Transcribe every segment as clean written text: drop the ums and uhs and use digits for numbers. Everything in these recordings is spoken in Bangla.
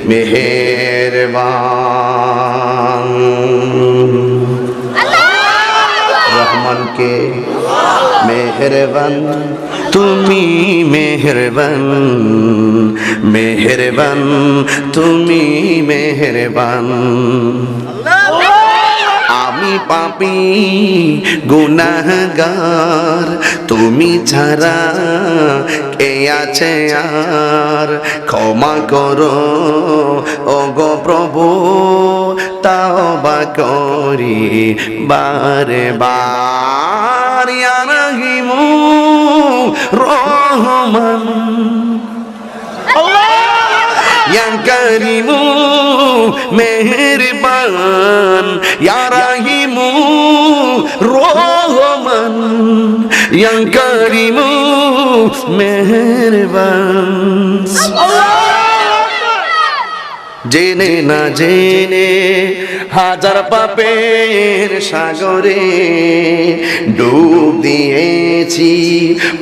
মেহেরবান। রহমান কে মেহেরবান, তুমি মেহেরবান, মেহেরবান তুমি মেহেরবান। আমি পাপী গুনাহগার, তুমি ছাড়া কে আছে আর, ক্ষমা করো ওগো প্রভু, তাওবা করি বারে বার। ইয়া রহিমু রহমান, ইয়া করিমু মেহেরবান, ইয়া রহিমু রহমান, ইয়া করিমু মেহেরবান। জেনে না জেনে হাজার পাপের সাগরে ডুব দিয়েছি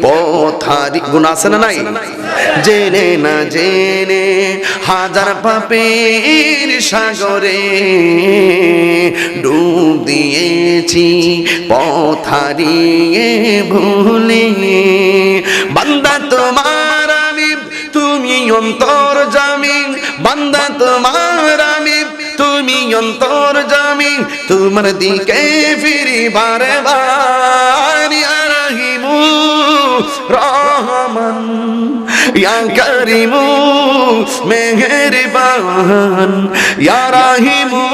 পথারি। গুনাহ আছে না নাই? জেনে না জেনে হাজার পাপের সাগরে ডুব দিয়েছি পথারিয়ে ভুলে। বান্দা তোমার আমি, তুমি অন্তর্যামী, বান্দা তোমার আমি, তুমি অন্তর্যামী, তোমার দিকে ফিরি বারে বার। ইয়া রহিমু রহমান, ইয়া করিমু মেহেরবান, ইয়া রহিমু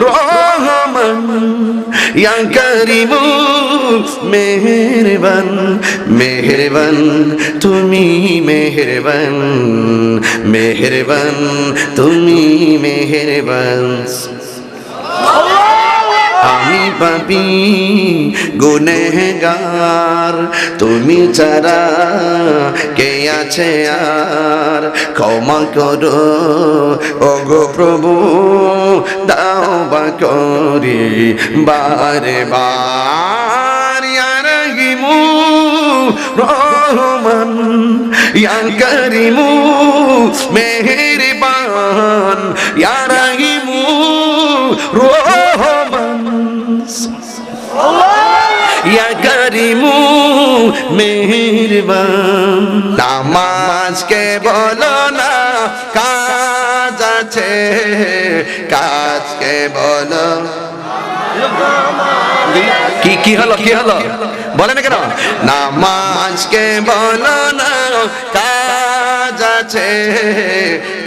রহমান, ইয়া করিমু মেহেরবান, মেহেরবান তুমি মেহেরবান, মেহেরবান তুমি মেহেরবান। আমি পাপী গুনেহগার, তুমি ছাড়া কে আছে আর, ক্ষমা করো ওগো প্রভু, তাওবা করি বারে বার। ইয়া রহিমু রহমান, ইয়া করিমু মেহেরবান, ইয়া রহিমু রহমান, ইয়া করিমু মেহেরবান। নামাজকে বলো না কাজ আছে, কাজকে বলো। কি কি হলো, কি হলো বলে না কেন? নামাজকে বলো না কাজ আছে,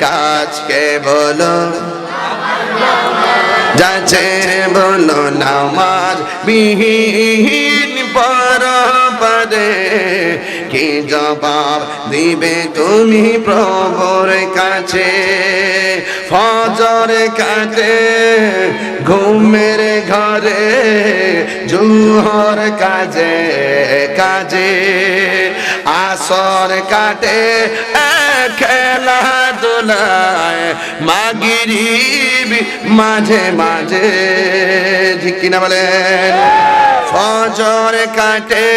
কাজকে বলো যাচ্ছে বলো। নামাজ বিহীন পরপারে কি জবাব দিবে তুমি প্রভুর কাছে? ফজর কাটে ঘুমের ঘরে, জোহর কাজে কাজে, আসর কাটে খেলাধুলায়, মাগরিব মাঝে মাঝে। ঠিক কিনা বলেন? ফজর কাটে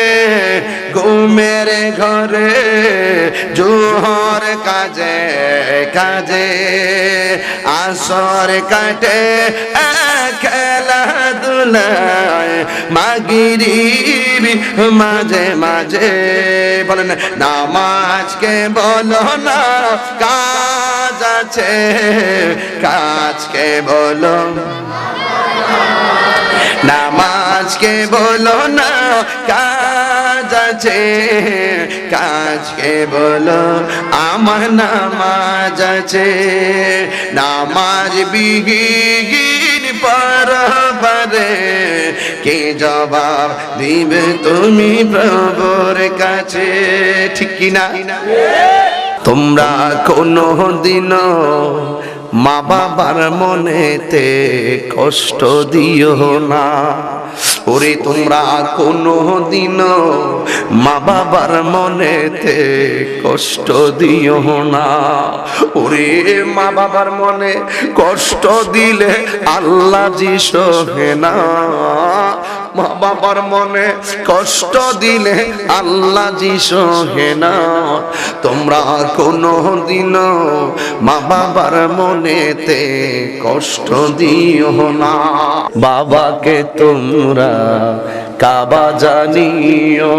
ঘুমের ঘরে, জোহর কাজে কাজে, আসর কাটে খেলাধুলায়, মাগরিব মাঝে মাঝে। বলেন নামাজকে বলো না কাজ আছে, কাজকে বলো। নামাজকে বলো না কাজ আছে, কাজকে বলো আমার নামাজ আছে। নামাজ বিহীন পরপারে কে জবাব দিবে তুমি প্রভুর কাছে? ঠিক কিনা? তোমরা কোনো দিনও মা বাবার মনেতে কষ্ট দিও না। ওরে তোমরা কোনো দিনও মা বাবার মনেতে কষ্ট দিও না। ওরে মা বাবার মনে কষ্ট দিলে আল্লাহ জি সহে না। মা বাবার মনে কষ্ট দিলে আল্লাহ জি সহে না। তোমরা কোনো দিনও মা বাবার মনেতে কষ্ট দিও না। বাবাকে তোমরা কাবা জানিও,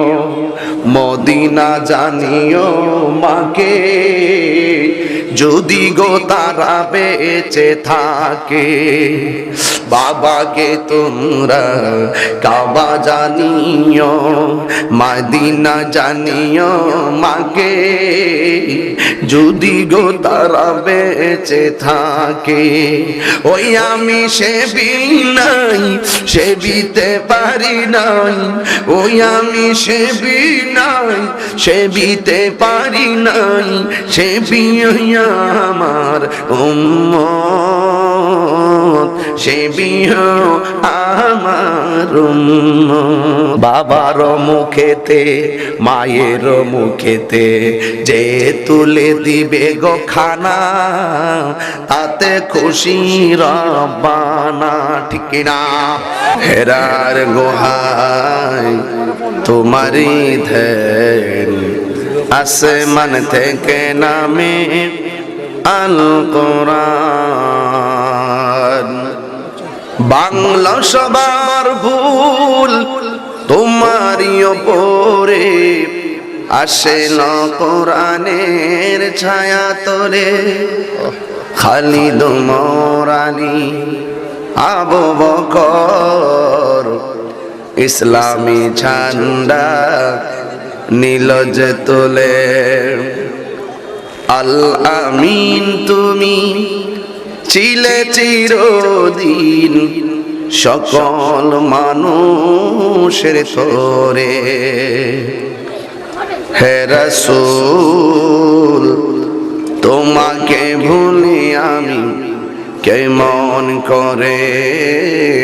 মদিনা জানিও মাকে, যদি গো তারা বেঁচে থাকে। বাবাকে তোমরা কাবা জানিও, মদিনা জানিও মাকে, যদি গো তারা বেঁচে থাকে। ওই আমি সেবি নাই, সেবিতে পারি নাই, ওই আমি সেবি নাই, সেবিতে পারি নাই, সেবি আমার উম্মত, সেবি আমার উম্মত। বাবার মুখেতে মায়ের মুখেতে যে তুলে দিবে গো খানা, তাতে খুশি রব্বানা, ঠিক না? হেরার গোহাই তোমারি ধ্যান, আসমান থেকে নামে আল কোরআন। বাংলা সবার ভুল তোমারই ওপরে, আসে না কোরআনের ছায়া তোরে। খালিদ ওমর আলী আবু বকর ইসলামী ঝান্ডা নীল যে তোলে। আল আমিন তুমি ছিলে চিরদিন সকল মানুষের তোরে। হে রাসূল তোমাকে ভুলি আমি কেমন করে।